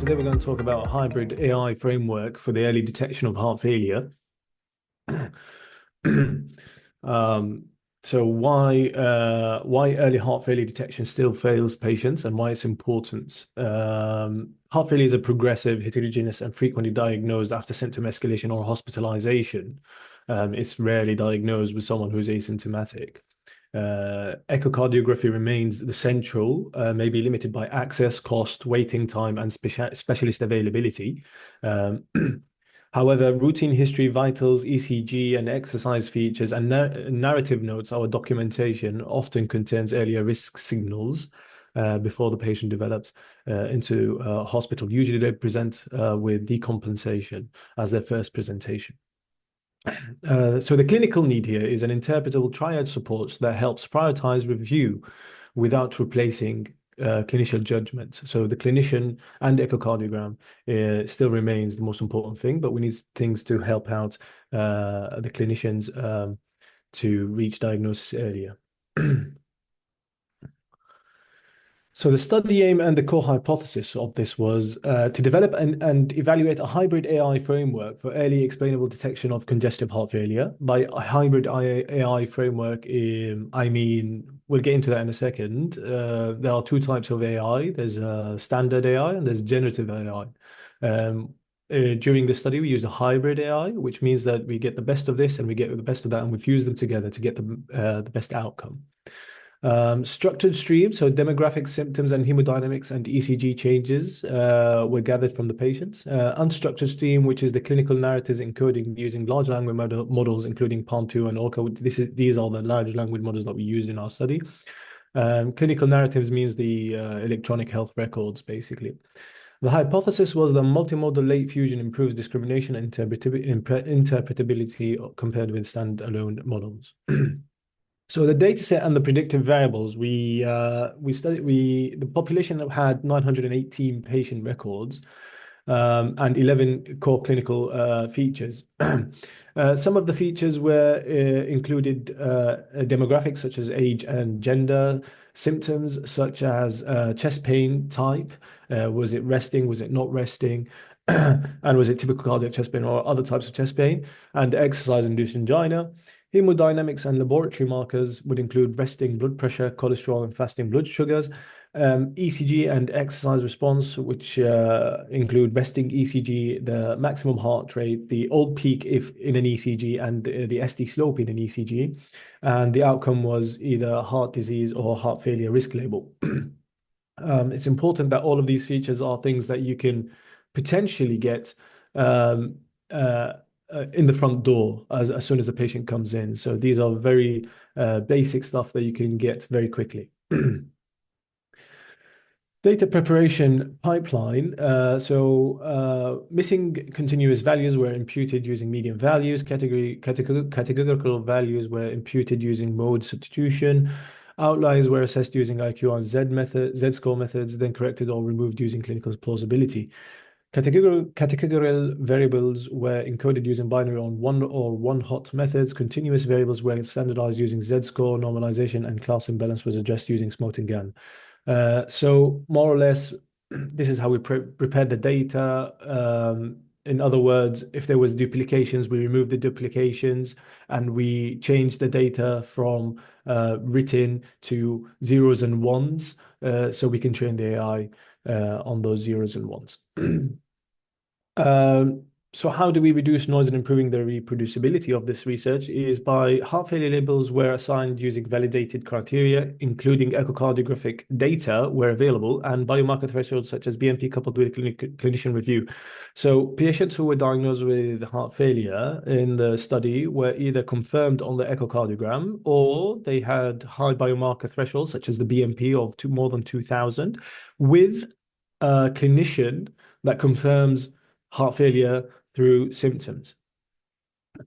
Today we're going to talk about a hybrid AI framework for the early detection of heart failure. Um, so why early heart failure detection still fails patients and why it's important. Heart failure is a progressive, heterogeneous, and frequently diagnosed after symptom escalation or hospitalization. It's rarely diagnosed with someone who's asymptomatic. Echocardiography remains the central, may be limited by access, cost, waiting time, and specialist availability. Um, However, routine history, vitals, ECG, and exercise features and narrative notes, our documentation, often contains earlier risk signals before the patient develops into hospital. Usually they present with decompensation as their first presentation. So the clinical need here is an interpretable triad support that helps prioritize review without replacing clinician judgment. So the clinician and echocardiogram still remains the most important thing, but we need things to help out the clinicians to reach diagnosis earlier. So the study aim and the core hypothesis of this was to develop and evaluate a hybrid AI framework for early explainable detection of congestive heart failure. By a hybrid AI framework, I mean, we'll get into that in a second. There are two types of AI. There's standard AI and there's generative AI. During the study, we used a hybrid AI, which means that we get the best of this and we get the best of that, and we fuse them together to get the best outcome. Structured streams, so demographic symptoms and hemodynamics and ECG changes were gathered from the patients. Unstructured stream, which is the clinical narratives encoding using large language models, including PaLM-2 and Orca. These are the large language models that we used in our study. Clinical narratives means the electronic health records, basically. The hypothesis was that multimodal late fusion improves discrimination and interpretability compared with standalone models. So the data set and the predictive variables, the population had 918 patient records and 11 core clinical features. Some of the features were included demographics such as age and gender, symptoms such as chest pain type, was it resting, was it not resting, and was it typical cardiac chest pain or other types of chest pain, and exercise-induced angina. Hemodynamics and laboratory markers would include resting blood pressure, cholesterol, and fasting blood sugars. ECG and exercise response, which include resting ECG, the maximum heart rate, the old peak if in an ECG, and the SD slope in an ECG. And the outcome was either heart disease or heart failure risk label. It's important that all of these features are things that you can potentially get in the front door as soon as the patient comes in. So these are very basic stuff that you can get very quickly. Data preparation pipeline. Missing continuous values were imputed using median values. Categorical values were imputed using mode substitution. Outliers were assessed using IQ and Z-score methods, then corrected or removed using clinical plausibility. Categorical variables were encoded using binary on one-hot methods. Continuous variables were standardized using Z-score, normalization, and class imbalance was addressed using Smote and Gann. So more or less, this is how we prepared the data. In other words, if there was duplications, we removed the duplications and we changed the data from written to zeros and ones, so we can train the AI on those zeros and ones. So how do we reduce noise and improving the reproducibility of this research is by heart failure labels were assigned using validated criteria, including echocardiographic data were available and biomarker thresholds such as BNP coupled with clinician review. So patients who were diagnosed with heart failure in the study were either confirmed on the echocardiogram or they had high biomarker thresholds such as the BNP of more than 2,000 with a clinician that confirms heart failure through symptoms.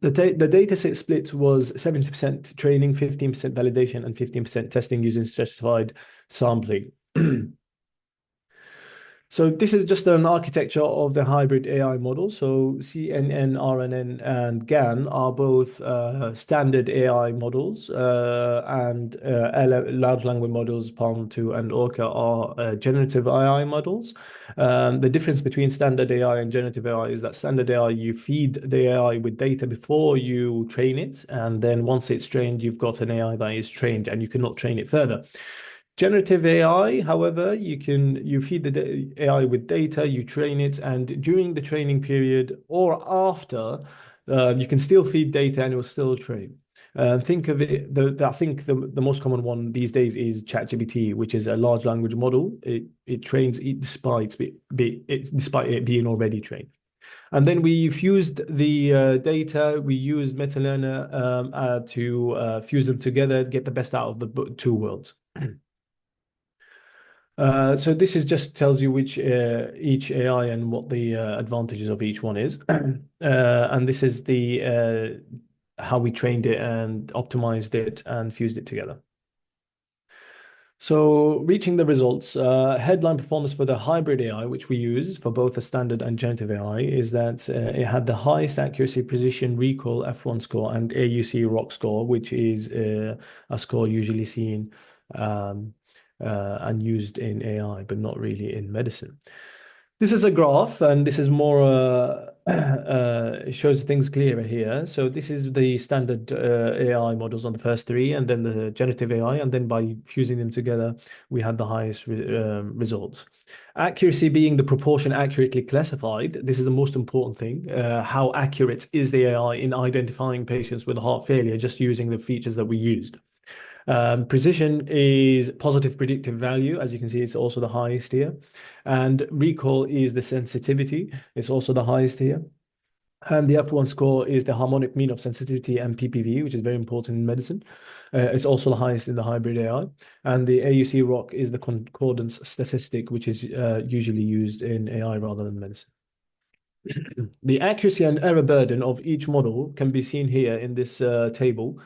The data set split was 70% training, 15% validation, and 15% testing using stratified sampling. So this is just an architecture of the hybrid AI model. So CNN, RNN, and GAN are both standard AI models, and large language models, Palm 2 and Orca are generative AI models. The difference between standard AI and generative AI is that standard AI, you feed the AI with data before you train it, and then once it's trained, you've got an AI that is trained, and you cannot train it further. Generative AI, however, you feed the AI with data, you train it, and during the training period or after, you can still feed data and it will still train. Think of it. I think the most common one these days is ChatGPT, which is a large language model. It trains it despite it being already trained. And then we fused the data. We used MetaLearner to fuse them together, get the best out of the two worlds. So this is just tells you which each AI and what the advantages of each one is. And this is the how we trained it and optimized it and fused it together. So reaching the results, headline performance for the hybrid AI, which we used for both the standard and generative AI, is that it had the highest accuracy, precision, recall, F1 score, and AUC ROC score, which is a score usually seen and used in AI, but not really in medicine. This is a graph, and this is more, it shows things clearer here. So this is the standard AI models on the first three, and then the generative AI, and then by fusing them together, we had the highest results. Accuracy being the proportion accurately classified. This is the most important thing. How accurate is the AI in identifying patients with heart failure, just using the features that we used. Precision is positive predictive value. As you can see, it's also the highest here. And recall is the sensitivity. It's also the highest here. And the F1 score is the harmonic mean of sensitivity and PPV, which is very important in medicine. It's also the highest in the hybrid AI. And the AUC ROC is the concordance statistic, which is usually used in AI rather than medicine. The accuracy and error burden of each model can be seen here in this table.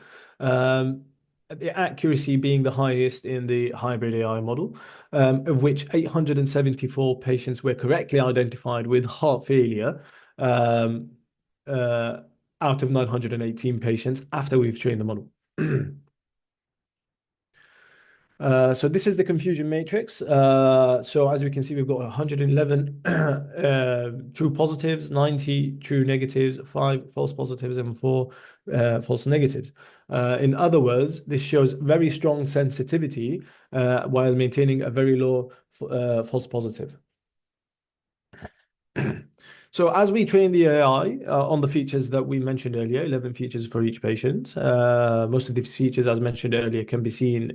The accuracy being the highest in the hybrid AI model, of which 874 patients were correctly identified with heart failure out of 918 patients after we've trained the model. So this is the confusion matrix. So as we can see, we've got 111 true positives, 90 true negatives, 5 false positives, and 4 false negatives. In other words, this shows very strong sensitivity while maintaining a very low false positive. So as we train the AI on the features that we mentioned earlier, 11 features for each patient, most of these features, as mentioned earlier, can be seen,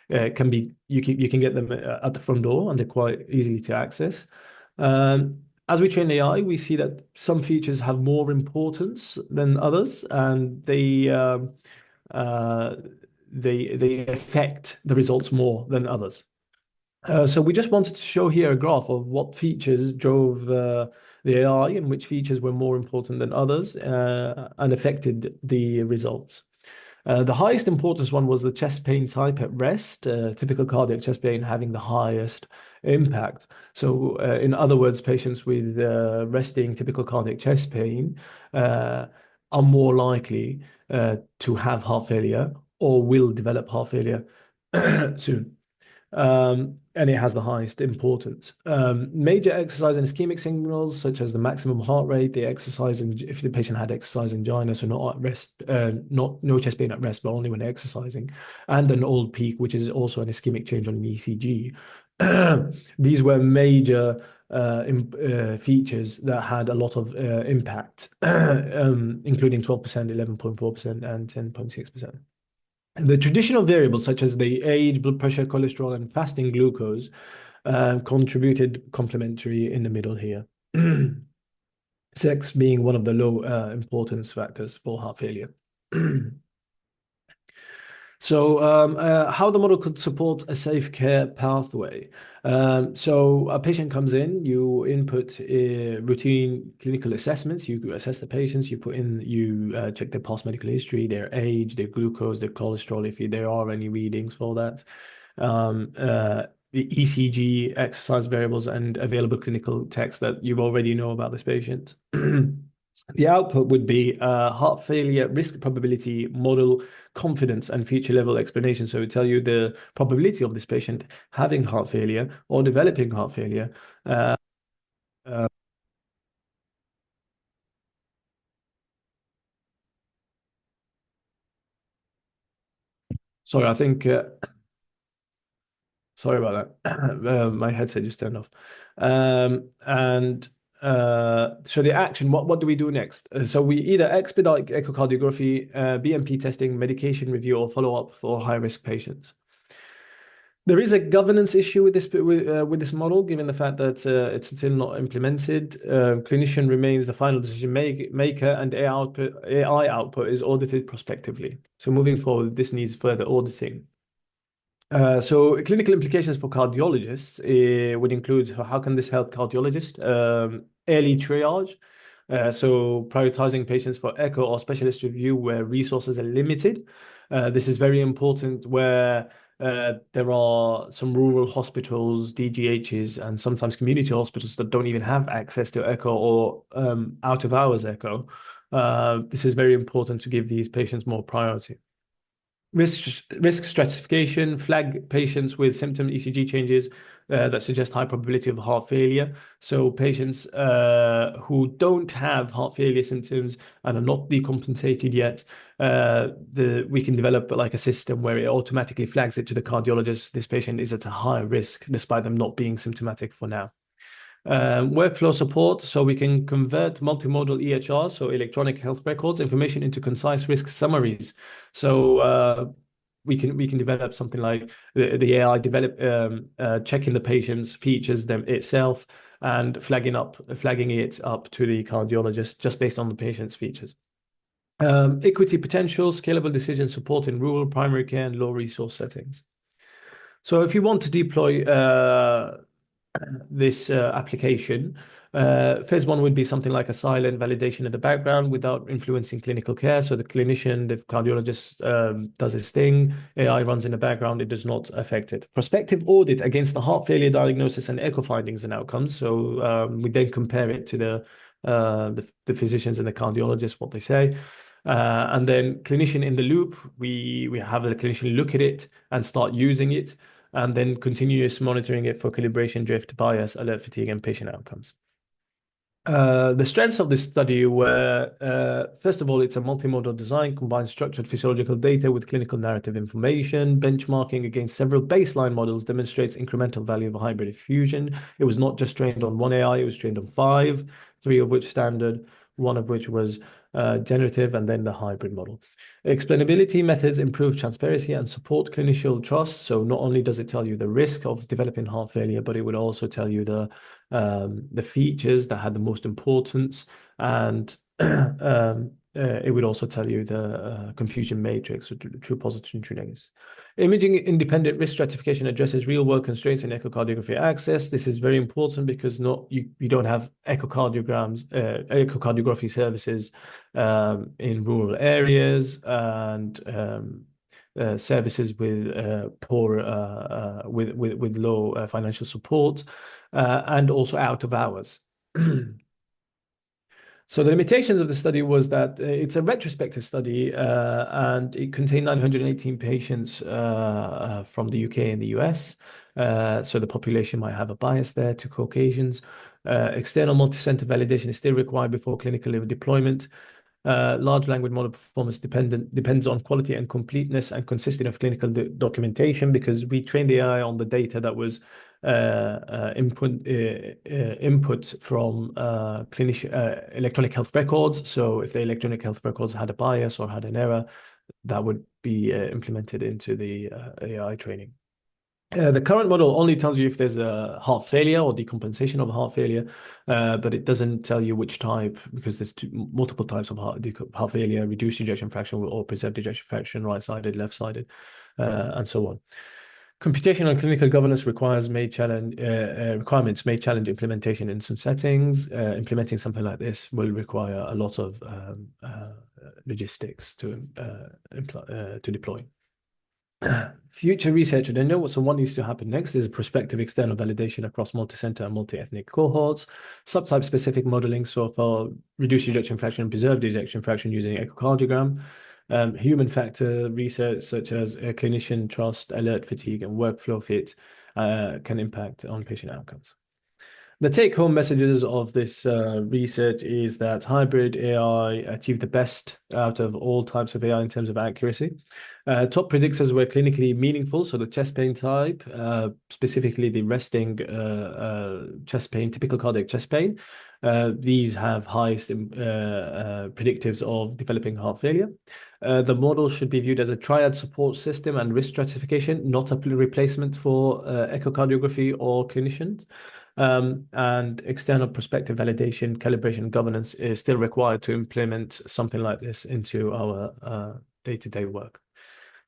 you can get them at the front door, and they're quite easily to access. As we train AI, we see that some features have more importance than others, and they affect the results more than others. So we just wanted to show here a graph of what features drove the AI and which features were more important than others and affected the results. The highest importance one was the chest pain type at rest, typical cardiac chest pain having the highest impact. So in other words, patients with resting typical cardiac chest pain are more likely to have heart failure or will develop heart failure soon. And it has the highest importance. Major exercise and ischemic signals, such as the maximum heart rate, the exercise, and if the patient had exercise angina, so not at rest, no chest pain at rest, but only when exercising, and an old peak, which is also an ischemic change on an ECG. These were major features that had a lot of impact, including 12%, 11.4%, and 10.6%. The traditional variables, such as the age, blood pressure, cholesterol, and fasting glucose, contributed complementary in the middle here. Sex being one of the low importance factors for heart failure. So how the model could support a safe care pathway. So a patient comes in, you input routine clinical assessments, you assess the patients, you check their past medical history, their age, their glucose, their cholesterol, if there are any readings for that. the ECG, exercise variables, and available clinical text that you already know about this patient. The output would be heart failure risk probability model, confidence, and feature level explanation. So it would tell you the probability of this patient having heart failure or developing heart failure. Uh, uh, sorry, I think sorry about that. My headset just turned off. And so the action, what do we do next? So we either expedite echocardiography, BMP testing, medication review, or follow up for high risk patients. There is a governance issue with this model, given the fact that it's still not implemented. Clinician remains the final decision maker, and AI output is audited prospectively. So moving forward, this needs further auditing. So clinical implications for cardiologists would include how can this help cardiologists? Early triage, so prioritizing patients for echo or specialist review where resources are limited. This is very important where there are some rural hospitals, DGHs, and sometimes community hospitals that don't even have access to echo or out of hours echo. This is very important to give these patients more priority. Risk stratification, flag patients with symptom ECG changes that suggest high probability of heart failure. So patients who don't have heart failure symptoms and are not decompensated yet, we can develop like a system where it automatically flags it to the cardiologist. This patient is at a higher risk despite them not being symptomatic for now. Workflow support, so we can convert multimodal EHR, so electronic health records, information into concise risk summaries. So we can develop something like the AI checking the patient's features them itself and flagging it up to the cardiologist just based on the patient's features. Equity potential, scalable decision support in rural primary care and low resource settings. So if you want to deploy this application. Phase one would be something like a silent validation in the background without influencing clinical care. So the clinician, the cardiologist does his thing, AI runs in the background, it does not affect it. Prospective audit against the heart failure diagnosis and echo findings and outcomes. So we then compare it to the physicians and the cardiologists, what they say. And then clinician in the loop, we have the clinician look at it and start using it and then continuous monitoring it for calibration, drift, bias, alert fatigue, and patient outcomes. The strengths of this study were, first of all, it's a multimodal design, combines structured physiological data with clinical narrative information, benchmarking against several baseline models demonstrates incremental value of a hybrid fusion. It was not just trained on one AI, it was trained on five, three of which standard, one of which was generative, and then the hybrid model. Explainability methods improve transparency and support clinician trust. So not only does it tell you the risk of developing heart failure, but it would also tell you the features that had the most importance, and it would also tell you the confusion matrix, or true positive and true negatives. Imaging independent risk stratification addresses real-world constraints in echocardiography access. This is very important because you don't have echocardiography services in rural areas and services with with low financial support and also out of hours. So the limitations of the study was that it's a retrospective study and it contained 918 patients from the UK and the US. So the population might have a bias there to Caucasians. External multicenter validation is still required before clinical deployment. Large language model performance depends on quality and completeness and consisting of clinical documentation because we trained the AI on the data that was input from electronic health records. So if the electronic health records had a bias or had an error, that would be implemented into the AI training. The current model only tells you if there's a heart failure or decompensation of heart failure, but it doesn't tell you which type because there's multiple types of heart failure, reduced ejection fraction or preserved ejection fraction, right-sided, left-sided, and so on. Computational and clinical governance requirements may challenge implementation in some settings. Implementing something like this will require a lot of logistics to deploy. Future research agenda. So what needs to happen next is prospective external validation across multicenter and multi-ethnic cohorts, subtype-specific modeling, so for reduced ejection fraction and preserved ejection fraction using echocardiogram, human factor research such as clinician trust, alert fatigue, and workflow fit can impact on patient outcomes. The take-home messages of this research is that hybrid AI achieved the best out of all types of AI in terms of accuracy. Top predictors were clinically meaningful, so the chest pain type, specifically the resting chest pain, typical cardiac chest pain. These have highest predictives of developing heart failure. The model should be viewed as a triad support system and risk stratification, not a replacement for echocardiography or clinicians. And external prospective validation, calibration, and governance is still required to implement something like this into our day-to-day work.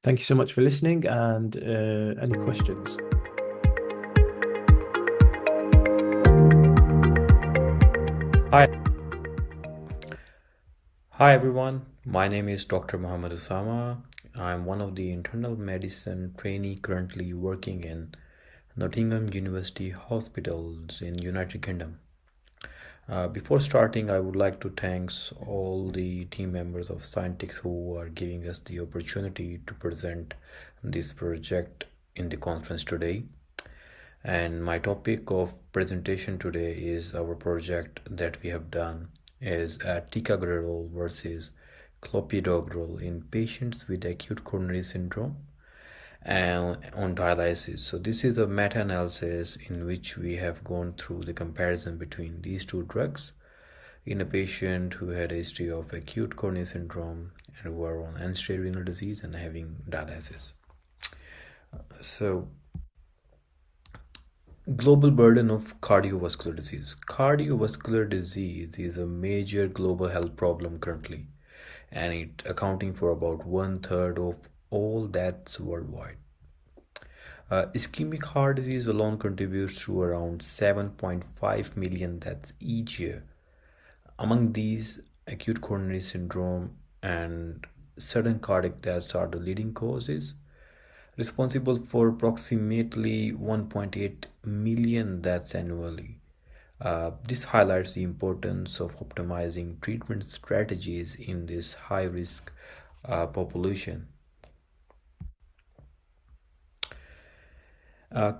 Thank you so much for listening, and any questions? Hi, hi everyone. My name is Dr. Muhammad Usama. I'm one of the internal medicine trainee currently working in Nottingham University Hospitals in United Kingdom. Before starting, I would like to thank all the team members of Scientex who are giving us the opportunity to present this project in the conference today. And my topic of presentation today is our project that we have done is Ticagrelor versus clopidogrel in patients with acute coronary syndrome and on dialysis. So this is a meta-analysis in which we have gone through the comparison between these two drugs in a patient who had a history of acute coronary syndrome and who are on end-stage renal disease and having dialysis. So global burden of cardiovascular disease. Cardiovascular disease is a major global health problem currently, and it accounting for about 1/3 of all deaths worldwide. Ischemic heart disease alone contributes to around 7.5 million deaths each year. Among these, acute coronary syndrome and sudden cardiac deaths are the leading causes, responsible for approximately 1.8 million deaths annually. This highlights the importance of optimizing treatment strategies in this high risk population.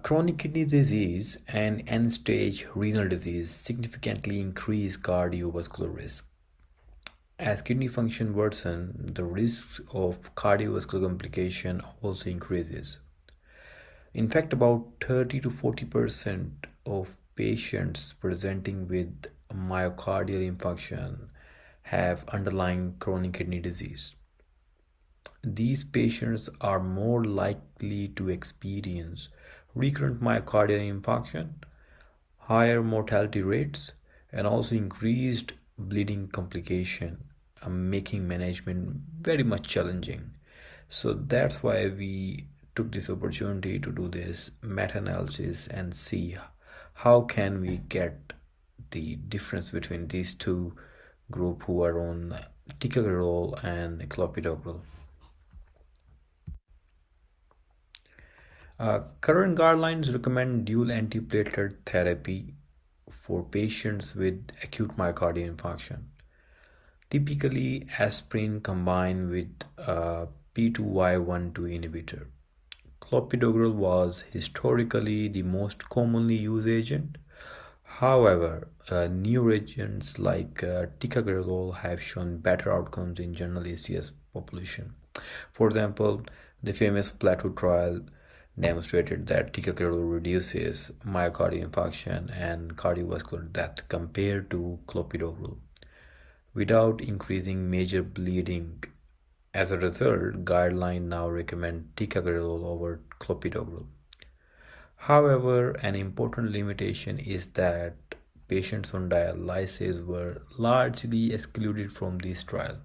Chronic kidney disease and end stage renal disease significantly increase cardiovascular risk. As kidney function worsens, the risk of cardiovascular complication also increases. In fact, about 30 to 40% of patients presenting with myocardial infarction have underlying chronic kidney disease. These patients are more likely to experience recurrent myocardial infarction, higher mortality rates, and also increased bleeding complication, making management very much challenging. So that's why we took this opportunity to do this meta-analysis and see how can we get the difference between these two group who are on ticagrelor and clopidogrel. Current guidelines recommend dual antiplatelet therapy for patients with acute myocardial infarction. Typically, aspirin combined with a P2Y12 inhibitor. Clopidogrel was historically the most commonly used agent. However, new agents like ticagrelor have shown better outcomes in general ACS population. For example, the famous Plateau trial demonstrated that ticagrelor reduces myocardial infarction and cardiovascular death compared to clopidogrel without increasing major bleeding. As a result, guidelines now recommend ticagrelor over clopidogrel. However, an important limitation is that patients on dialysis were largely excluded from this trial.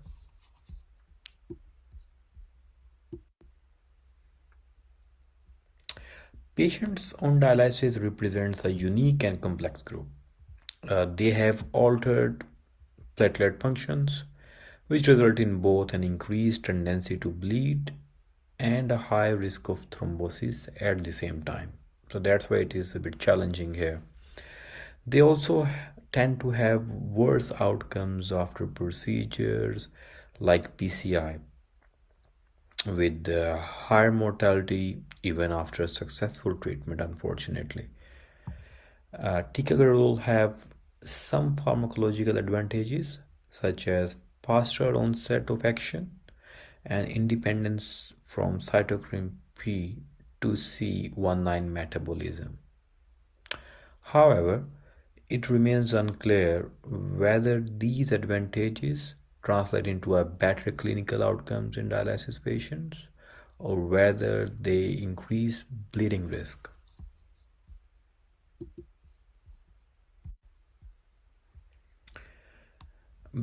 Patients on dialysis represents a unique and complex group. They have altered platelet functions, which result in both an increased tendency to bleed and a high risk of thrombosis at the same time. So that's why it is a bit challenging here. They also tend to have worse outcomes after procedures like PCI, with higher mortality even after successful treatment, unfortunately. Ticagrelor have some pharmacological advantages, such as faster onset of action and independence from cytochrome P to C19 metabolism. However, it remains unclear whether these advantages translate into a better clinical outcomes in dialysis patients or whether they increase bleeding risk.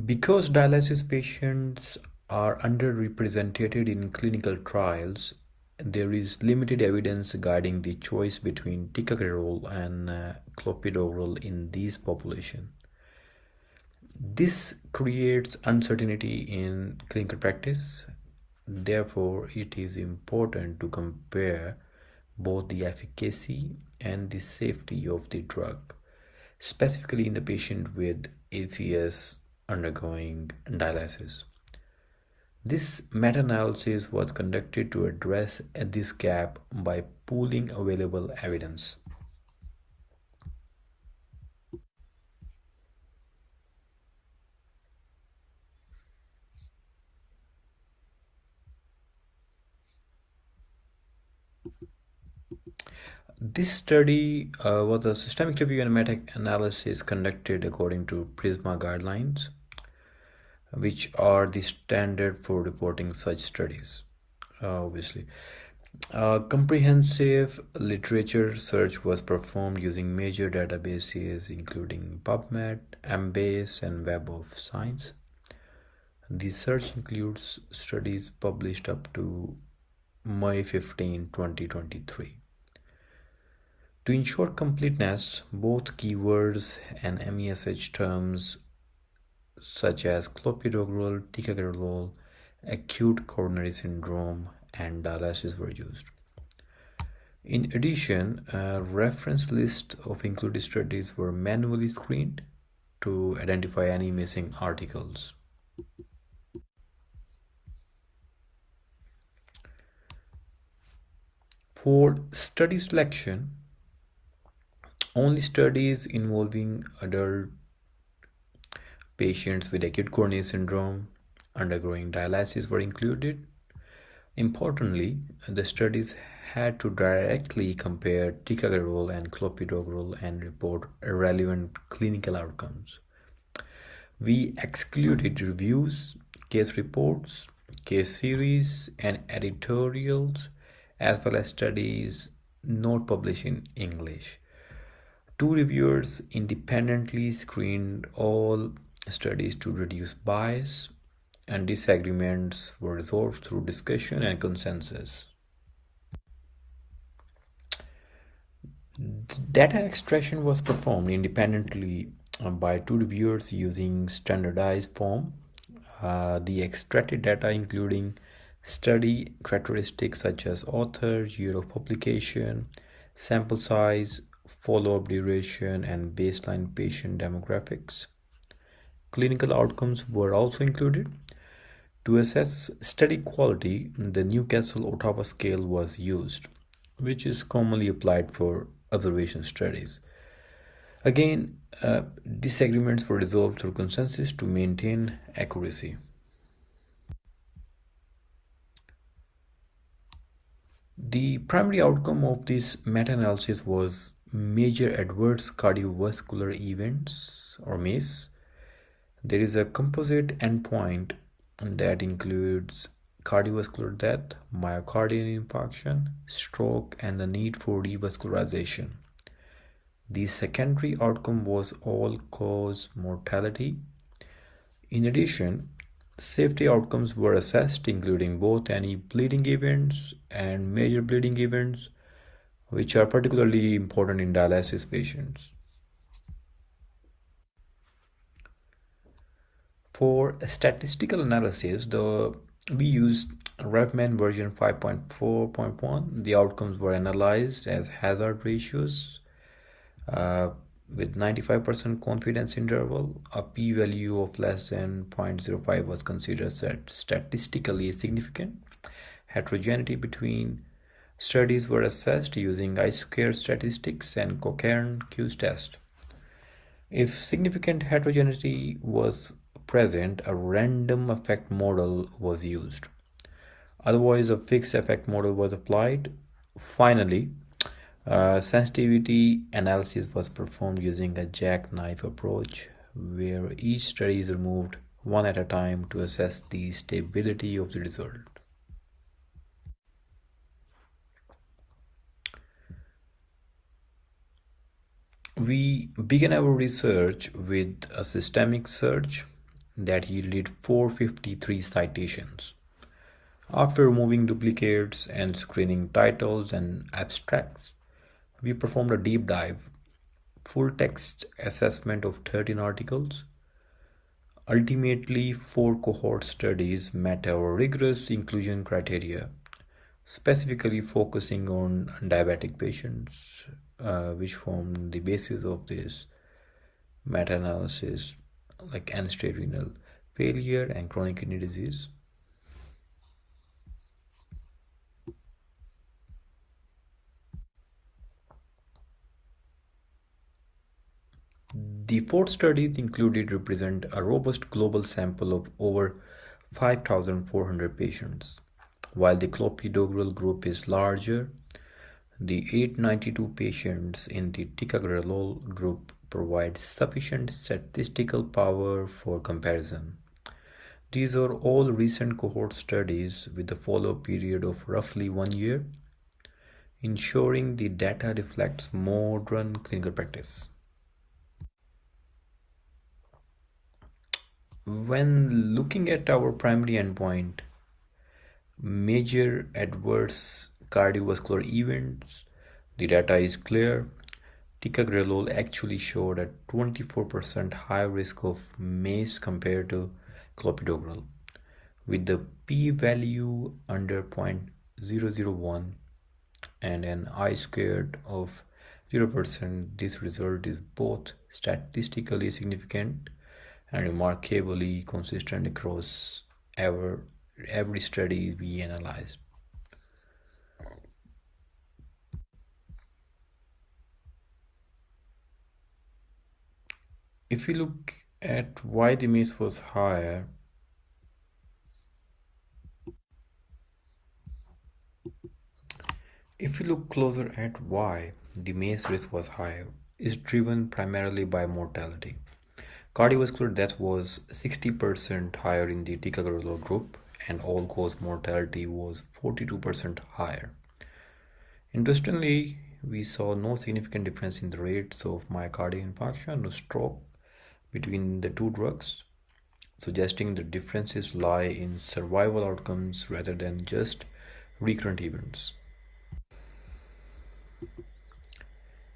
Because dialysis patients are underrepresented in clinical trials, there is limited evidence guiding the choice between ticagrelor and clopidogrel in these population. This creates uncertainty in clinical practice. Therefore, it is important to compare both the efficacy and the safety of the drug, specifically in the patient with ACS undergoing dialysis. This meta-analysis was conducted to address this gap by pooling available evidence. This study was a systemic review and meta-analysis conducted according to PRISMA guidelines, which are the standard for reporting such studies, obviously. Comprehensive literature search was performed using major databases including PubMed, Embase, and Web of Science. The search includes studies published up to May 15, 2023. To ensure completeness, both keywords and MESH terms such as clopidogrel, ticagrelor, acute coronary syndrome, and dialysis were used. In addition, a reference list of included studies were manually screened to identify any missing articles. For study selection, only studies involving adult patients with acute coronary syndrome undergoing dialysis were included. Importantly, the studies had to directly compare ticagrelor and clopidogrel and report relevant clinical outcomes. We excluded reviews, case reports, case series, and editorials, as well as studies not published in English. Two reviewers independently screened all studies to reduce bias, and disagreements were resolved through discussion and consensus. Data extraction was performed independently by two reviewers using standardized form. The extracted data, including study characteristics such as author, year of publication, sample size, follow-up duration, and baseline patient demographics. Clinical outcomes were also included. To assess study quality, the Newcastle-Ottawa scale was used, which is commonly applied for observation studies. Again, disagreements were resolved through consensus to maintain accuracy. The primary outcome of this meta-analysis was major adverse cardiovascular events, or MACE. There is a composite endpoint that includes cardiovascular death, myocardial infarction, stroke, and the need for revascularization. The secondary outcome was all-cause mortality. In addition, safety outcomes were assessed, including both any bleeding events and major bleeding events, which are particularly important in dialysis patients. For statistical analysis, the We used RevMan version 5.4.1. The outcomes were analyzed as hazard ratios uh, with 95% confidence interval. A p-value of less than 0.05 was considered statistically significant. Heterogeneity between studies were assessed using I-squared statistics and Cochrane Q test. If significant heterogeneity was present, a random effect model was used. Otherwise, a fixed effect model was applied. Finally, sensitivity analysis was performed using a jackknife approach, where each study is removed one at a time to assess the stability of the result. We began our research with a systemic search that yielded 453 citations. After removing duplicates and screening titles and abstracts, we performed a deep dive, full text assessment of 13 articles. Ultimately, 4 cohort studies met our rigorous inclusion criteria, specifically focusing on diabetic patients, which formed the basis of this meta-analysis, like end-stage renal failure and chronic kidney disease. The 4 studies included represent a robust global sample of over 5,400 patients. While the clopidogrel group is larger, the 892 patients in the ticagrelor group provide sufficient statistical power for comparison. These are all recent cohort studies with a follow-up period of roughly 1 year, ensuring the data reflects modern clinical practice. When looking at our primary endpoint, major adverse cardiovascular events, the data is clear. Ticagrelor actually showed a 24% higher risk of MACE compared to clopidogrel. With the p-value under 0.001 and an I-squared of 0%, this result is both statistically significant and remarkably consistent across every study we analyzed. If we look at why the MACE was higher, if we look closer at why the MACE risk was higher, is driven primarily by mortality. Cardiovascular death was 60% higher in the ticagrelor group, and all-cause mortality was 42% higher. Interestingly, we saw no significant difference in the rates of myocardial infarction or stroke between the two drugs, suggesting the differences lie in survival outcomes rather than just recurrent events.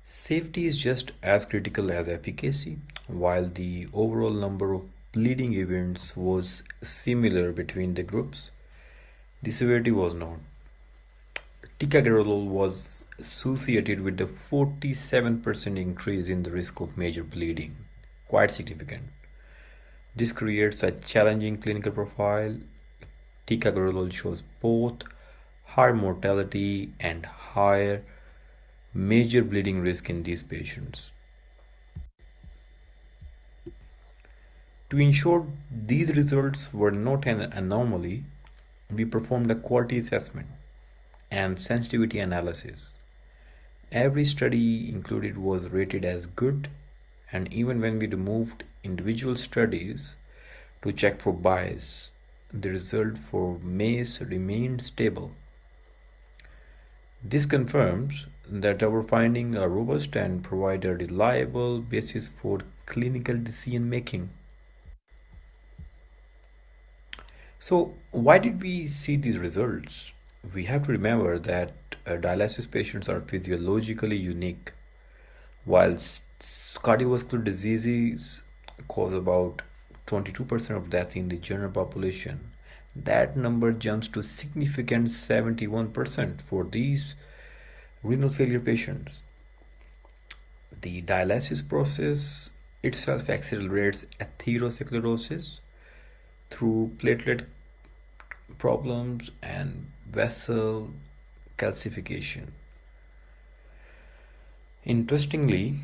Safety is just as critical as efficacy. While the overall number of bleeding events was similar between the groups, the severity was not. Ticagrelor was associated with a 47% increase in the risk of major bleeding, quite significant. This creates a challenging clinical profile. Ticagrelor shows both higher mortality and higher major bleeding risk in these patients. To ensure these results were not an anomaly, we performed a quality assessment and sensitivity analysis. Every study included was rated as good, and even when we removed individual studies to check for bias, the result for MACE remained stable. This confirms that our findings are robust and provide a reliable basis for clinical decision making. So, why did we see these results? We have to remember that dialysis patients are physiologically unique. While cardiovascular diseases cause about 22% of death in the general population, That number jumps to significant 71% for these renal failure patients. The dialysis process itself accelerates atherosclerosis through platelet problems and vessel calcification. Interestingly,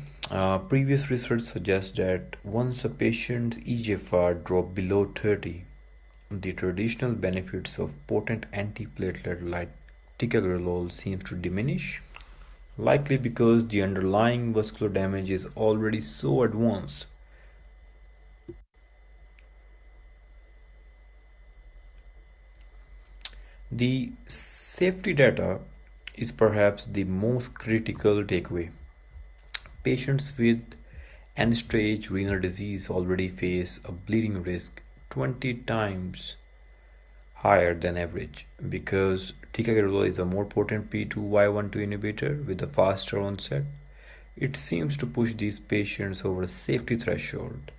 previous research suggests that once a patient's eGFR drops below 30, the traditional benefits of potent antiplatelet like ticagrelor seems to diminish, likely because the underlying vascular damage is already so advanced. The safety data is perhaps the most critical takeaway. Patients with end-stage renal disease already face a bleeding risk 20 times higher than average because ticagrelor is a more potent P2Y12 inhibitor with a faster onset. It seems to push these patients over a safety threshold.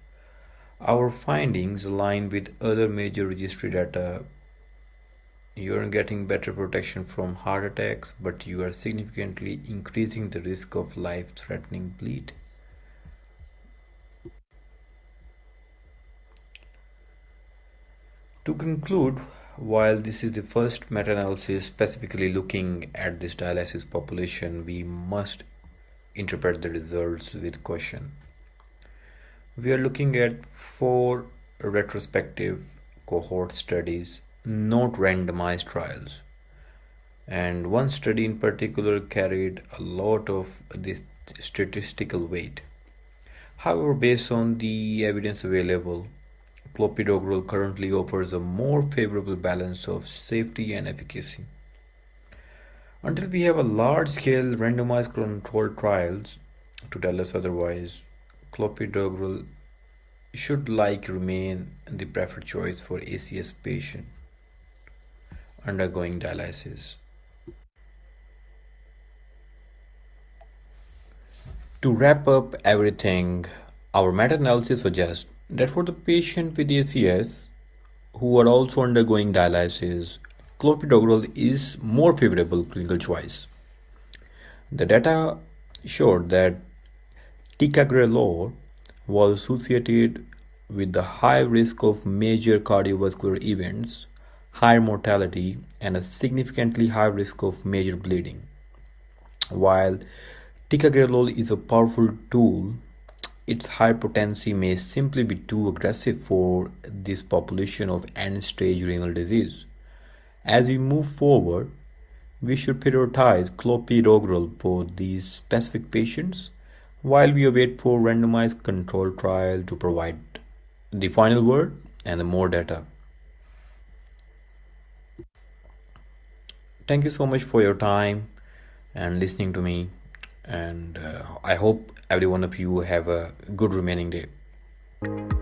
Our findings align with other major registry data. You're getting better protection from heart attacks, but you are significantly increasing the risk of life-threatening bleed. To conclude, while this is the first meta-analysis specifically looking at this dialysis population, we must interpret the results with caution. We are looking at four retrospective cohort studies, not randomized trials. And one study in particular carried a lot of this statistical weight. However, based on the evidence available, clopidogrel currently offers a more favorable balance of safety and efficacy. Until we have a large-scale randomized controlled trials to tell us otherwise, clopidogrel should remain the preferred choice for ACS patient undergoing dialysis. To wrap up everything, our meta-analysis suggests that for the patient with ACS who are also undergoing dialysis, clopidogrel is more favorable clinical choice. The data showed that ticagrelor was associated with the high risk of major cardiovascular events, higher mortality, and a significantly high risk of major bleeding. While ticagrelor is a powerful tool, its high potency may simply be too aggressive for this population of end-stage renal disease. As we move forward, we should prioritize clopidogrel for these specific patients while we await for randomized control trial to provide the final word and more data. Thank you so much for your time and listening to me, and I hope every one of you have a good remaining day.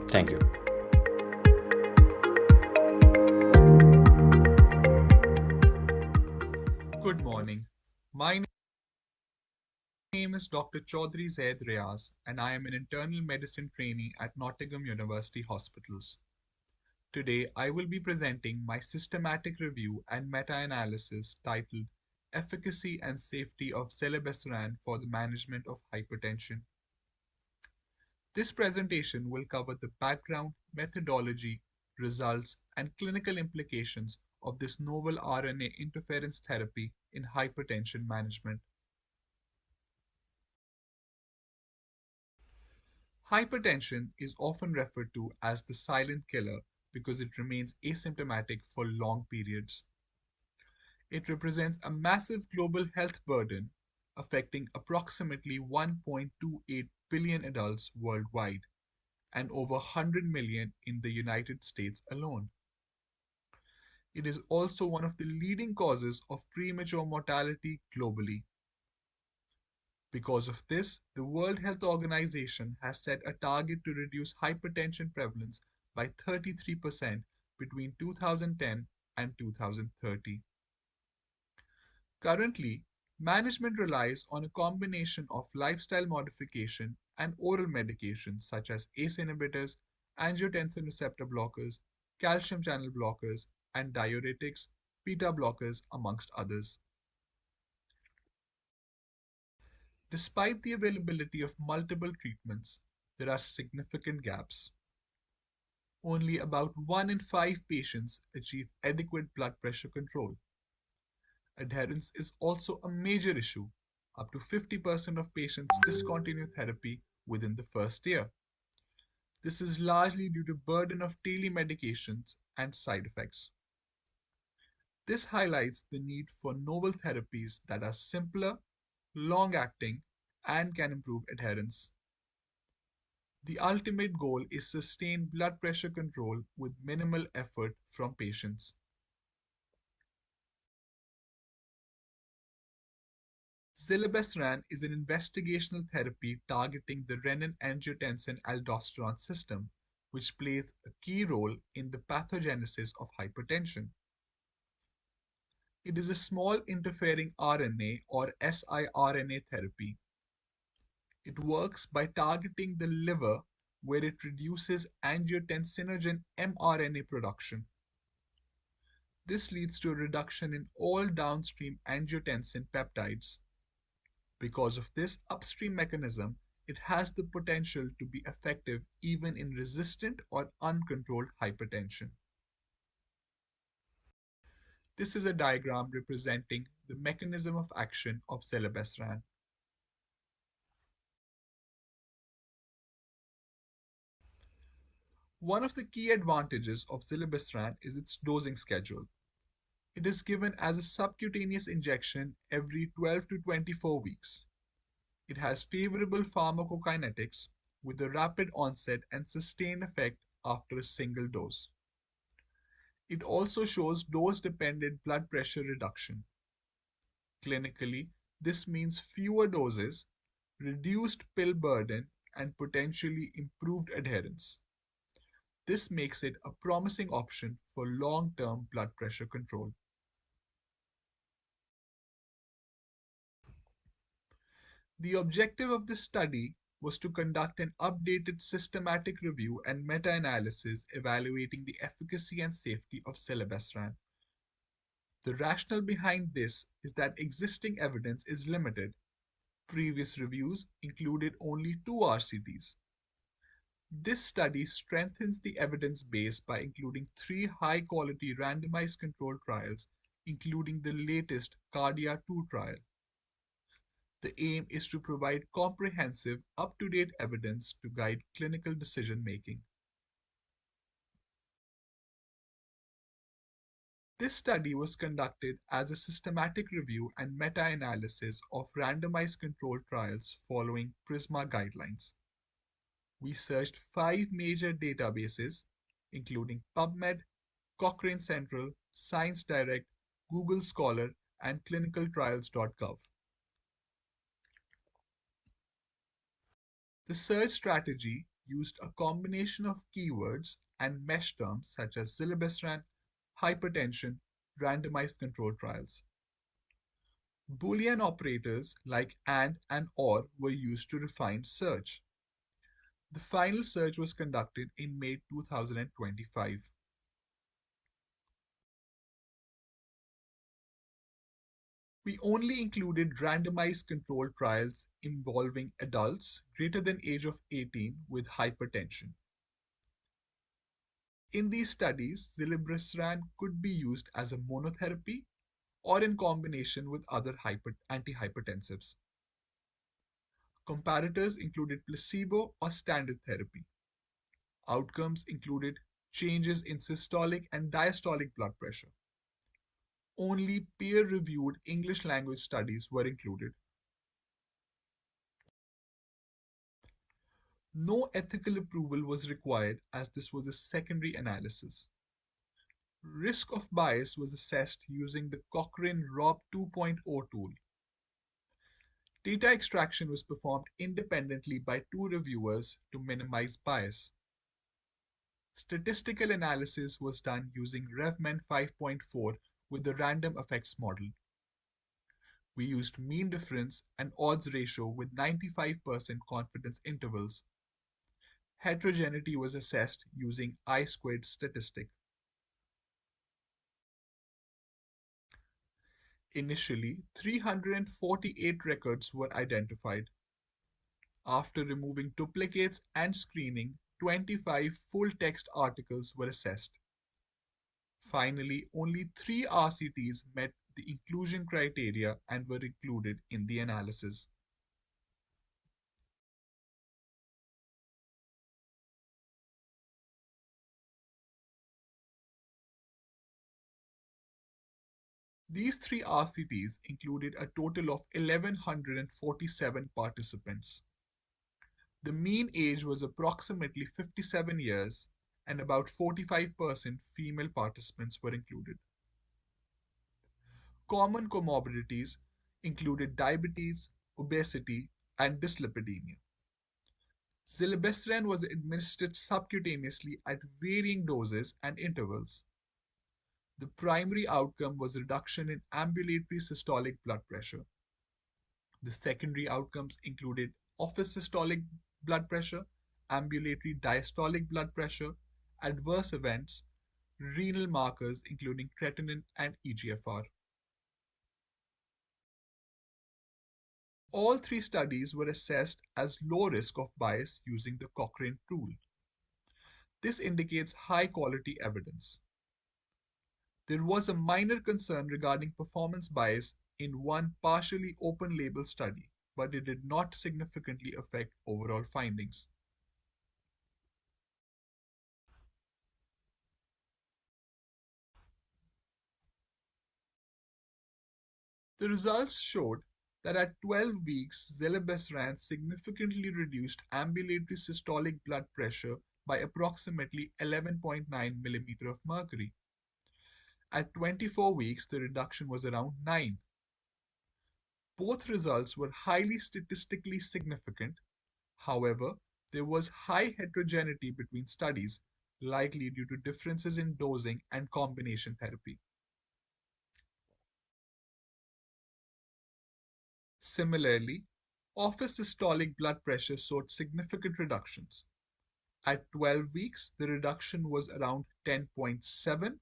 Thank you. Good morning. My name is Dr. Chaudhry Zaid Riaz, and I am an internal medicine trainee at Nottingham University Hospitals. Today, I will be presenting my systematic review and meta-analysis titled Efficacy and Safety of zilebesiran for the Management of Hypertension. This presentation will cover the background, methodology, results, and clinical implications of this novel RNA interference therapy in hypertension management. Hypertension is often referred to as the silent killer because it remains asymptomatic for long periods. It represents a massive global health burden affecting approximately 1.28 billion adults worldwide and over 100 million in the United States alone. It is also one of the leading causes of premature mortality globally. Because of this, the World Health Organization has set a target to reduce hypertension prevalence by 33% between 2010 and 2030. Currently, management relies on a combination of lifestyle modification and oral medications such as ACE inhibitors, angiotensin receptor blockers, calcium channel blockers, and diuretics, beta blockers, amongst others. Despite the availability of multiple treatments, there are significant gaps. Only about 1 in 5 patients achieve adequate blood pressure control. Adherence is also a major issue. Up to 50% of patients discontinue therapy within the first year. This is largely due to burden of daily medications and side effects. This highlights the need for novel therapies that are simpler, long-acting, and can improve adherence. The ultimate goal is sustained blood pressure control with minimal effort from patients. Zilebesiran is an investigational therapy targeting the renin-angiotensin-aldosterone system, which plays a key role in the pathogenesis of hypertension. It is a small interfering RNA or siRNA therapy. It works by targeting the liver where it reduces angiotensinogen mRNA production. This leads to a reduction in all downstream angiotensin peptides. Because of this upstream mechanism, it has the potential to be effective even in resistant or uncontrolled hypertension. This is a diagram representing the mechanism of action of zilebesiran. One of the key advantages of zilebesiran is its dosing schedule. It is given as a subcutaneous injection every 12 to 24 weeks. It has favorable pharmacokinetics with a rapid onset and sustained effect after a single dose. It also shows dose-dependent blood pressure reduction. Clinically, this means fewer doses, reduced pill burden, and potentially improved adherence. This makes it a promising option for long-term blood pressure control. The objective of this study was to conduct an updated systematic review and meta-analysis evaluating the efficacy and safety of zilebesiran. The rationale behind this is that existing evidence is limited. Previous reviews included only 2 RCTs. This study strengthens the evidence base by including 3 high-quality randomized controlled trials, including the latest CARDIA-2 trial. The aim is to provide comprehensive, up-to-date evidence to guide clinical decision-making. This study was conducted as a systematic review and meta-analysis of randomized controlled trials following PRISMA guidelines. We searched 5 major databases, including PubMed, Cochrane Central, ScienceDirect, Google Scholar, and clinicaltrials.gov. The search strategy used a combination of keywords and mesh terms such as zilebesiran, hypertension, randomized controlled trials. Boolean operators like and or were used to refine search. The final search was conducted in May 2025. We only included randomized controlled trials involving adults greater than age of 18 with hypertension. In these studies, zilebesiran could be used as a monotherapy or in combination with other antihypertensives. Comparators included placebo or standard therapy. Outcomes included changes in systolic and diastolic blood pressure. Only peer-reviewed English language studies were included. No ethical approval was required as this was a secondary analysis. Risk of bias was assessed using the Cochrane ROB 2.0 tool. Data extraction was performed independently by 2 reviewers to minimize bias. Statistical analysis was done using RevMen 5.4 with the random effects model. We used mean difference and odds ratio with 95% confidence intervals. Heterogeneity was assessed using I-squared statistic. Initially, 348 records were identified. After removing duplicates and screening, 25 full-text articles were assessed. Finally, only 3 RCTs met the inclusion criteria and were included in the analysis. These 3 RCTs included a total of 1,147 participants. The mean age was approximately 57 years, and about 45% female participants were included. Common comorbidities included diabetes, obesity, and dyslipidemia. Zilebesiran was administered subcutaneously at varying doses and intervals. The primary outcome was reduction in ambulatory systolic blood pressure. The secondary outcomes included office systolic blood pressure, ambulatory diastolic blood pressure, adverse events, renal markers including creatinine and eGFR. All 3 studies were assessed as low risk of bias using the Cochrane tool. This indicates high quality evidence. There was a minor concern regarding performance bias in one partially open label study, but it did not significantly affect overall findings. The results showed that at 12 weeks, zilebesiran significantly reduced ambulatory systolic blood pressure by approximately 11.9 mm of mercury. At 24 weeks, the reduction was around 9. Both results were highly statistically significant. However, there was high heterogeneity between studies, likely due to differences in dosing and combination therapy. Similarly, office systolic blood pressure showed significant reductions. At 12 weeks, the reduction was around 10.7.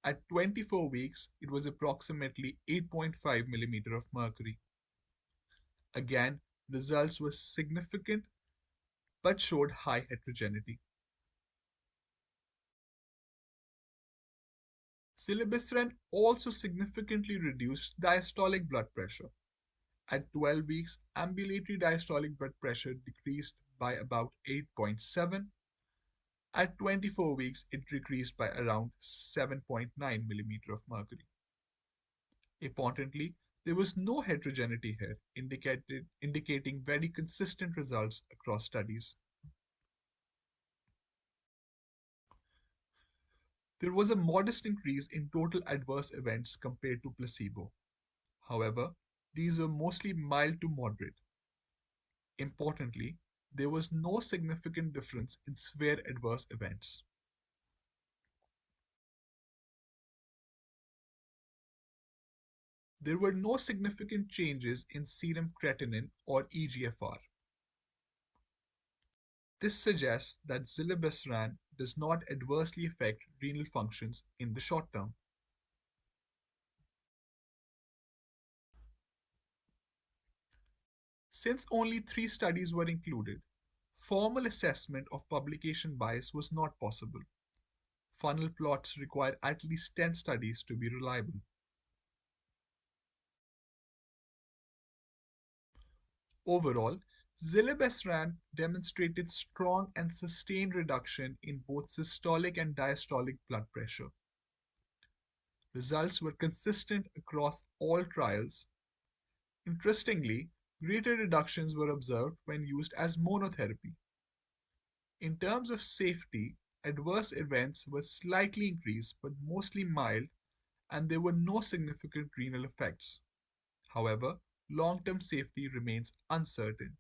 At 24 weeks, it was approximately 8.5 mm of mercury. Again, results were significant but showed high heterogeneity. Zilebesiran also significantly reduced diastolic blood pressure. At 12 weeks, ambulatory diastolic blood pressure decreased by about 8.7. At 24 weeks, it decreased by around 7.9 mm of mercury. Importantly, there was no heterogeneity here, indicating very consistent results across studies. There was a modest increase in total adverse events compared to placebo. However, these were mostly mild to moderate. Importantly, there was no significant difference in severe adverse events. There were no significant changes in serum creatinine or eGFR. This suggests that zilebesiran does not adversely affect renal functions in the short term. Since only 3 studies were included, formal assessment of publication bias was not possible. Funnel plots require at least 10 studies to be reliable. Overall, zilebesiran demonstrated strong and sustained reduction in both systolic and diastolic blood pressure. Results were consistent across all trials. Interestingly, greater reductions were observed when used as monotherapy. In terms of safety, adverse events were slightly increased but mostly mild, and there were no significant renal effects. However, long-term safety remains uncertain.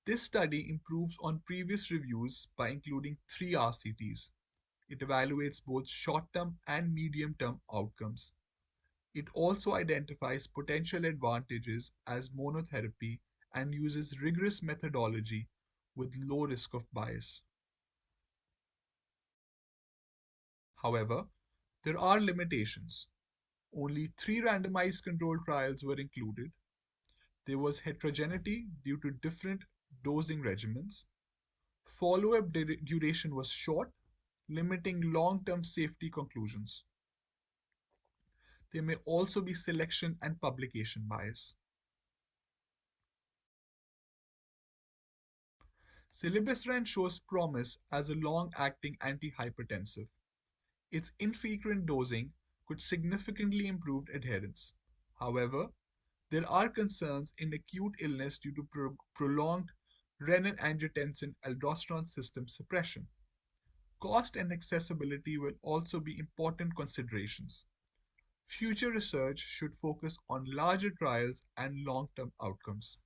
This study improves on previous reviews by including 3 RCTs. It evaluates both short-term and medium-term outcomes. It also identifies potential advantages as monotherapy and uses rigorous methodology with low risk of bias. However, there are limitations. Only 3 randomized controlled trials were included. There was heterogeneity due to different dosing regimens. Follow-up duration was short, limiting long-term safety conclusions. There may also be selection and publication bias. Zilebesiran shows promise as a long-acting antihypertensive. Its infrequent dosing could significantly improve adherence. However, there are concerns in acute illness due to prolonged renin-angiotensin-aldosterone system suppression. Cost and accessibility will also be important considerations. Future research should focus on larger trials and long-term outcomes.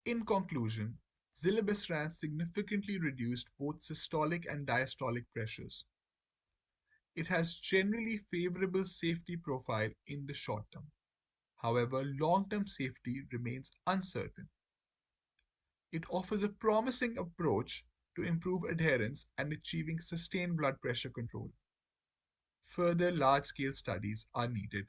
In conclusion, zilebesiran significantly reduced both systolic and diastolic pressures. It has generally favorable safety profile in the short term. However, long-term safety remains uncertain. It offers a promising approach to improve adherence and achieving sustained blood pressure control. Further large-scale studies are needed.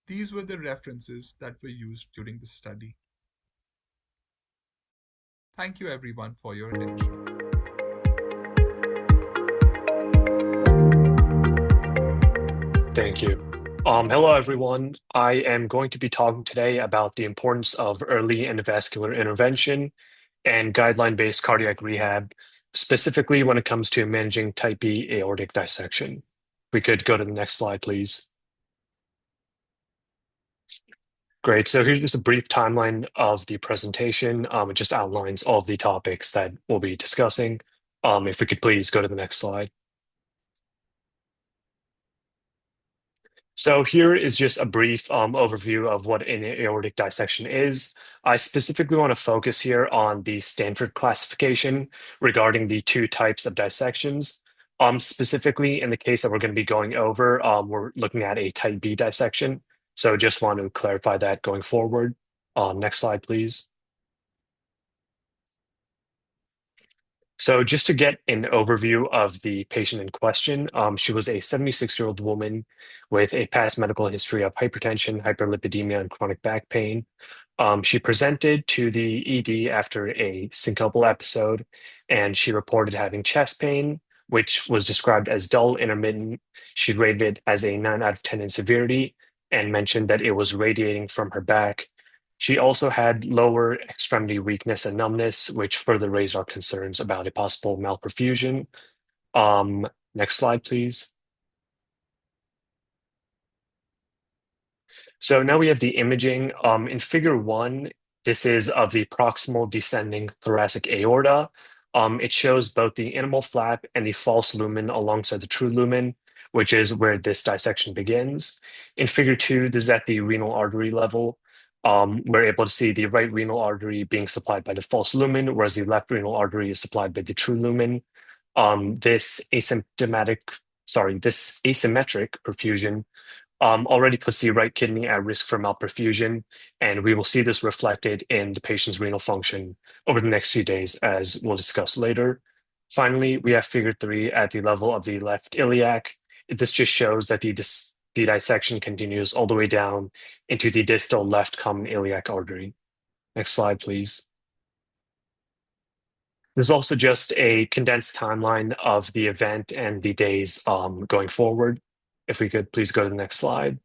These were the references that were used during the study. Thank you everyone for your attention. Thank you. Hello, everyone. I am going to be talking today about the importance of early endovascular intervention and guideline-based cardiac rehab, specifically when it comes to managing type B aortic dissection. If we could go to the next slide, please. Great. So here's just a brief timeline of the presentation. It just outlines all of the topics that we'll be discussing. If we could please go to the next slide. So here is just a brief overview of what an aortic dissection is. I specifically want to focus here on the Stanford classification regarding the 2 types of dissections. Specifically, in the case that we're going to be going over, we're looking at a type B dissection. So just want to clarify that going forward. Next slide, please. So just to get an overview of the patient in question, she was a 76-year-old woman with a past medical history of hypertension, hyperlipidemia, and chronic back pain. She presented to the ED after a syncopal episode, and she reported having chest pain, which was described as dull intermittent. She rated it as a 9 out of 10 in severity and mentioned that it was radiating from her back. She also had lower extremity weakness and numbness, which further raised our concerns about a possible malperfusion. Next slide, please. So now we have the imaging. In figure 1, this is of the proximal descending thoracic aorta. It shows both the intimal flap and the false lumen alongside the true lumen, which is where this dissection begins. In figure 2, this is at the renal artery level. We're able to see the right renal artery being supplied by the false lumen, whereas the left renal artery is supplied by the true lumen. This asymmetric perfusion already puts the right kidney at risk for malperfusion, and we will see this reflected in the patient's renal function over the next few days, as we'll discuss later. Finally, we have figure 3 at the level of the left iliac. This just shows that the dissection continues all the way down into the distal left common iliac artery. Next slide, please. This is also just a condensed timeline of the event and the days going forward. If we could please go to the next slide.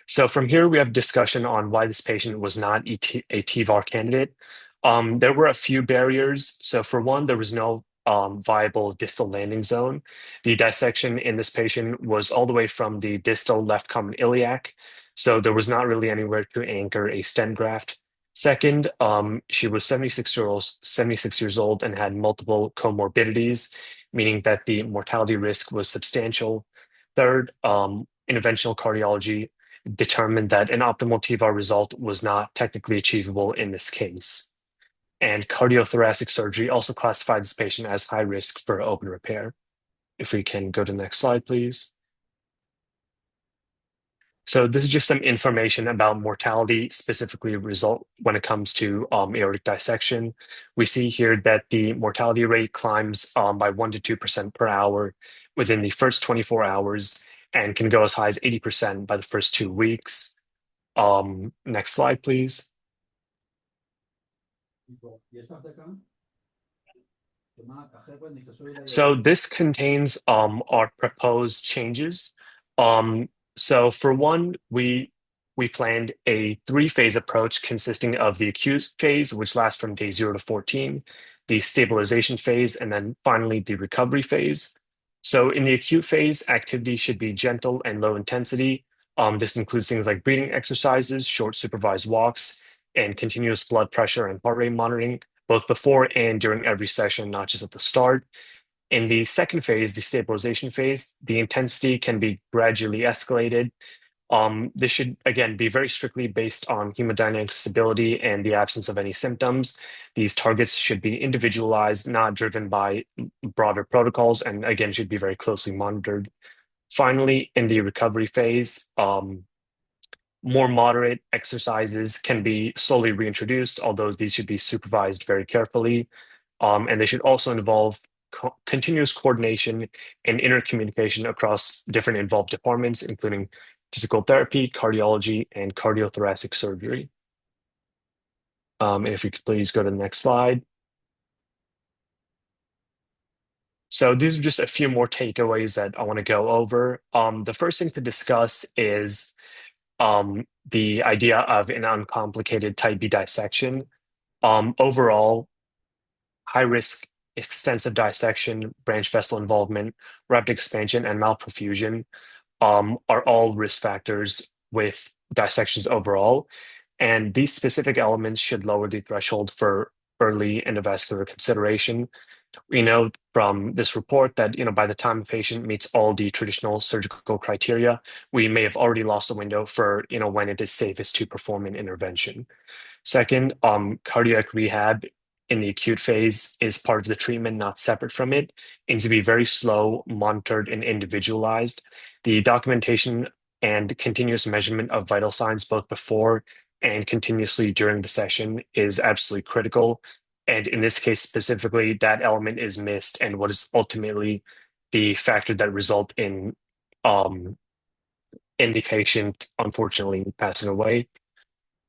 So from here, we have discussion on why this patient was not a TVAR candidate. There were a few barriers. So for one, there was no viable distal landing zone. The dissection in this patient was all the way from the distal left common iliac, so there was not really anywhere to anchor a stent graft. Second, she was 76 years old and had multiple comorbidities, meaning that the mortality risk was substantial. Third, interventional cardiology determined that an optimal TVAR result was not technically achievable in this case. And cardiothoracic surgery also classified this patient as high risk for open repair. If we can go to the next slide, please. So this is just some information about mortality, specifically result when it comes to aortic dissection. We see here that the mortality rate climbs by 1 to 2% per hour within the first 24 hours and can go as high as 80% by the first 2 weeks. Next slide, please. So this contains our proposed changes. So for one, we planned a 3-phase approach consisting of the acute phase, which lasts from day 0 to 14, the stabilization phase, and then finally the recovery phase. So in the acute phase, activity should be gentle and low intensity. This includes things like breathing exercises, short supervised walks, and continuous blood pressure and heart rate monitoring, both before and during every session, not just at the start. In the second phase, the stabilization phase, the intensity can be gradually escalated. This should, again, be very strictly based on hemodynamic stability and the absence of any symptoms. These targets should be individualized, not driven by broader protocols, and again, should be very closely monitored. Finally, in the recovery phase, more moderate exercises can be slowly reintroduced, although these should be supervised very carefully. And they should also involve continuous coordination and intercommunication across different involved departments, including physical therapy, cardiology, and cardiothoracic surgery. And if you could please go to the next slide. So these are just a few more takeaways that I want to go over. The first thing to discuss is the idea of an uncomplicated type B dissection. Overall, high risk, extensive dissection, branch vessel involvement, rapid expansion, and malperfusion are all risk factors with dissections overall. And these specific elements should lower the threshold for early endovascular consideration. We know from this report that by the time a patient meets all the traditional surgical criteria, we may have already lost the window for when it is safest to perform an intervention. Second, cardiac rehab in the acute phase is part of the treatment, not separate from it. It needs to be very slow, monitored, and individualized. The documentation and continuous measurement of vital signs both before and continuously during the session is absolutely critical. And in this case specifically, that element is missed, and what is ultimately the factor that result in the patient unfortunately passing away.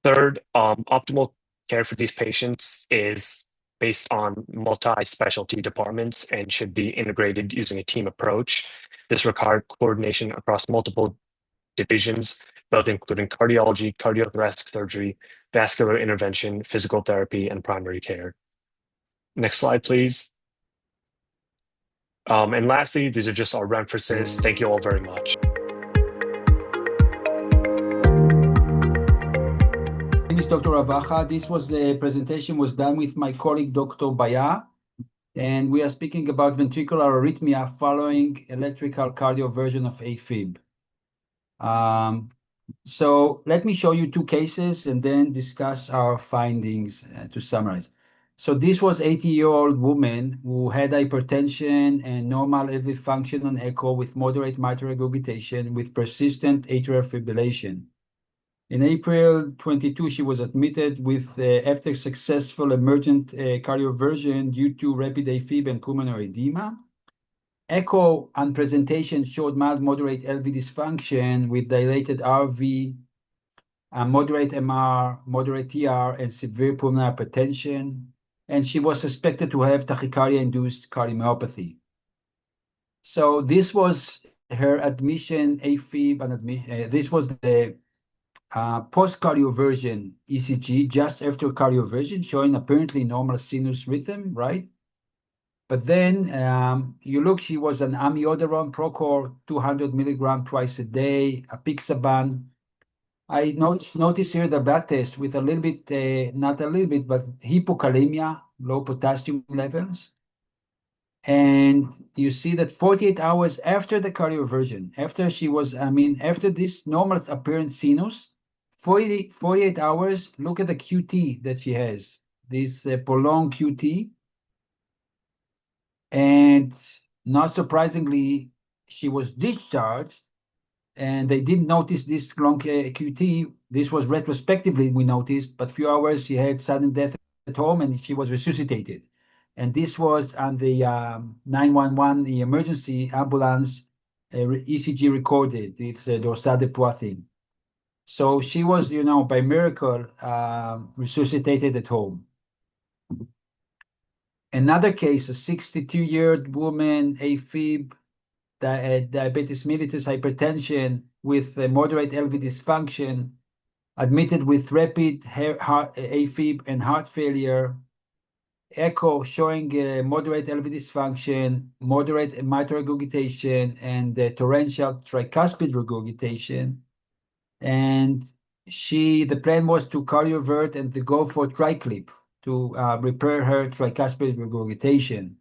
Third, optimal care for these patients is based on multi-specialty departments and should be integrated using a team approach. This requires coordination across multiple divisions, both including cardiology, cardiothoracic surgery, vascular intervention, physical therapy, and primary care. Next slide, please. And lastly, these are just our references. Thank you all very much. My name is Dr. Ravacha. The presentation was done with my colleague, Dr. Baya, and we are speaking about ventricular arrhythmia following electrical cardioversion of AFib. So let me show you 2 cases and then discuss our findings to summarize. So this was 80-year-old woman who had hypertension and normal LV function on echo with moderate mitral regurgitation with persistent atrial fibrillation. In April 22, she was admitted with after successful emergent cardioversion due to rapid AFib and pulmonary edema. Echo on presentation showed mild moderate LV dysfunction with dilated RV, moderate MR, moderate TR, and severe pulmonary hypertension. And she was suspected to have tachycardia-induced cardiomyopathy. So this was her admission, AFib, and this was the post-cardioversion ECG just after cardioversion, showing apparently normal sinus rhythm, right? But then you look, she was an amiodarone Procor 200 milligram twice a day, apixaban. I notice here the blood test with a little bit, not a little bit, but hypokalemia, low potassium levels. And you see that 48 hours after the cardioversion, after she was, after this normal apparent sinus, 48 hours, look at the QT that she has, this prolonged QT. And not surprisingly, she was discharged and they didn't notice this long QT. This was retrospectively we noticed, but few hours she had sudden death at home and she was resuscitated. And this was on the 911, the emergency ambulance ECG recorded. It's dorsal de poids thing. So she was, by miracle, resuscitated at home. Another case, a 62-year-old woman, AFib, diabetes mellitus, hypertension with moderate LV dysfunction, admitted with rapid AFib and heart failure, echo showing moderate LV dysfunction, moderate mitral regurgitation, and torrential tricuspid regurgitation. And the plan was to cardiovert and to go for TriClip to repair her tricuspid regurgitation.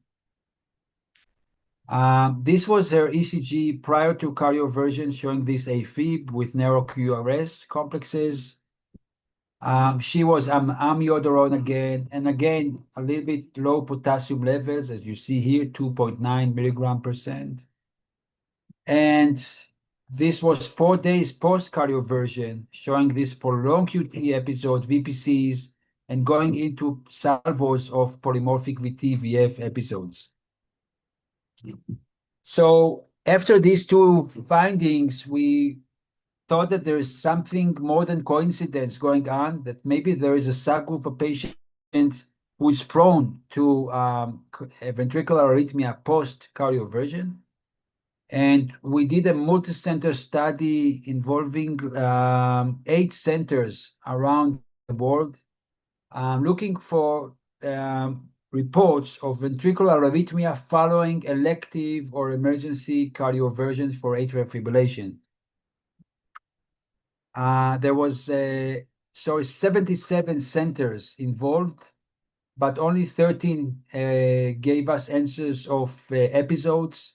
This was her ECG prior to cardioversion, showing this AFib with narrow QRS complexes. She was amiodarone again, and again, a little bit low potassium levels, as you see here, 2.9 milligram%. And this was 4 days post-cardioversion, showing this prolonged QT episode, VPCs, and going into salvos of polymorphic VT-VF episodes. So after these two findings, we thought that there is something more than coincidence going on, that maybe there is a subgroup of patients who is prone to ventricular arrhythmia post-cardioversion. And we did a multicenter study involving 8 centers around the world, looking for reports of ventricular arrhythmia following elective or emergency cardioversions for atrial fibrillation. There was 77 centers involved, but only 13 gave us answers of episodes.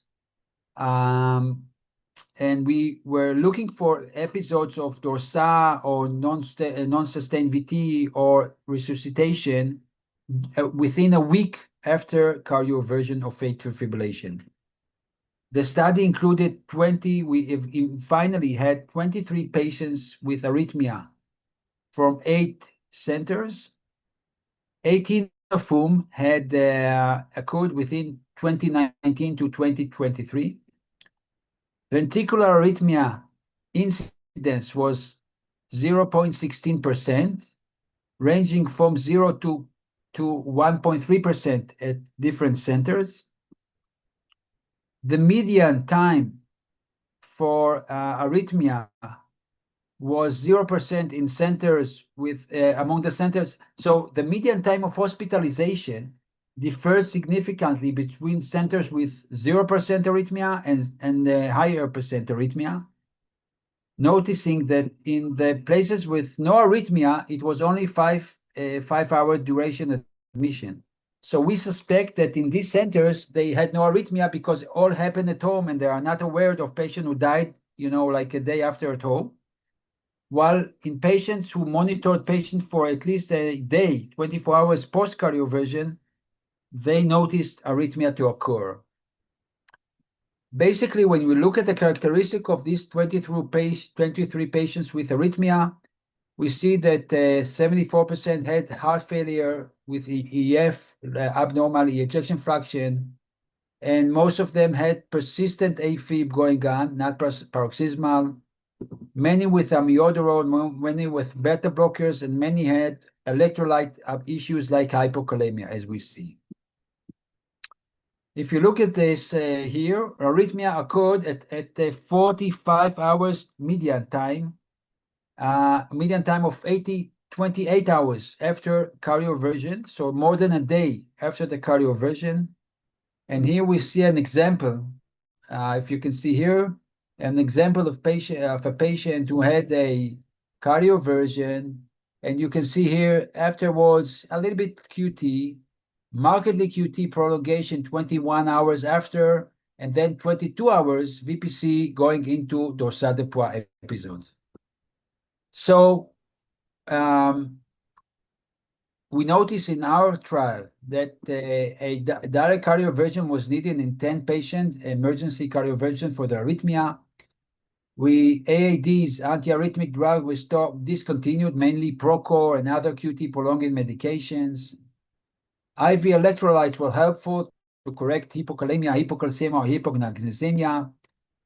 And we were looking for episodes of DORSA or non-sustained VT or resuscitation within a week after cardioversion of atrial fibrillation. The study included 20, we finally had 23 patients with arrhythmia from 8 centers, 18 of whom had occurred within 2019 to 2023. Ventricular arrhythmia incidence was 0.16%, ranging from 0 to 1.3% at different centers. The median time for arrhythmia was 0% in centers with among the centers. So the median time of hospitalization differed significantly between centers with 0% arrhythmia and higher percent arrhythmia, noticing that in the places with no arrhythmia, it was only 5-hour duration admission. So we suspect that in these centers, they had no arrhythmia because it all happened at home and they are not aware of patient who died, like a day after at home. While in patients who monitored patients for at least a day, 24 hours post-cardioversion, they noticed arrhythmia to occur. Basically, when we look at the characteristic of these 23 patients with arrhythmia, we see that 74% had heart failure with EF, abnormal ejection fraction, and most of them had persistent AFib going on, not paroxysmal. Many with amiodarone, many with beta blockers, and many had electrolyte issues like hypokalemia, as we see. If you look at this here, arrhythmia occurred at 45 hours median time of 28 hours after cardioversion, so more than a day after the cardioversion. And here we see an example, if you can see here, an example of a patient who had a cardioversion, and you can see here afterwards a little bit QT, markedly QT prolongation 21 hours after, and then 22 hours VPC going into dorsal de poids episodes. So we noticed in our trial that a direct cardioversion was needed in 10 patients, emergency cardioversion for the arrhythmia. AADs, antiarrhythmic drugs, were discontinued, mainly Procor and other QT prolonging medications. IV electrolytes were helpful to correct hypokalemia, hypocalcemia, or hypoglycemia.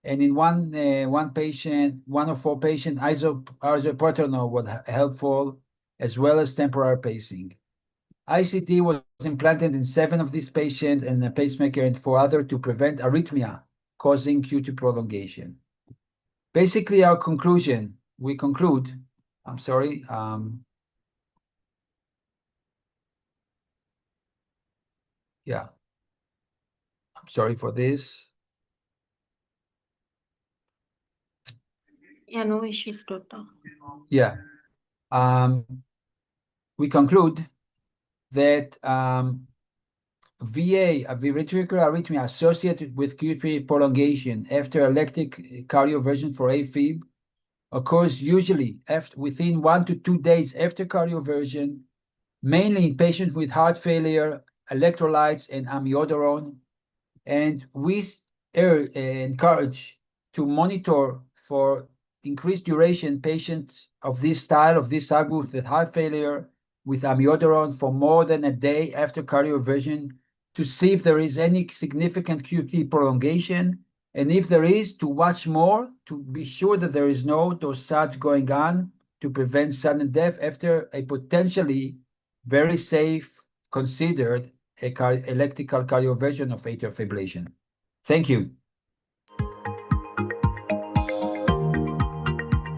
And in one patient, 1 of 4 patients, isoproterenol was helpful, as well as temporal pacing. ICD was implanted in 7 of these patients and a pacemaker in 4 others to prevent arrhythmia causing QT prolongation. Basically, our conclusion, we conclude, I'm sorry, yeah, I'm sorry for this. Yeah, no issues, doctor. Yeah. We conclude that VA, a ventricular arrhythmia associated with QT prolongation after electric cardioversion for AFib occurs usually within 1 to 2 days after cardioversion, mainly in patients with heart failure, electrolytes, and amiodarone. And we encourage to monitor for increased duration patients of this style, of this subgroup with heart failure, with amiodarone for more than a day after cardioversion to see if there is any significant QT prolongation. And if there is, to watch more to be sure that there is no dosage going on to prevent sudden death after a potentially very safe, considered electrical cardioversion of atrial fibrillation. Thank you.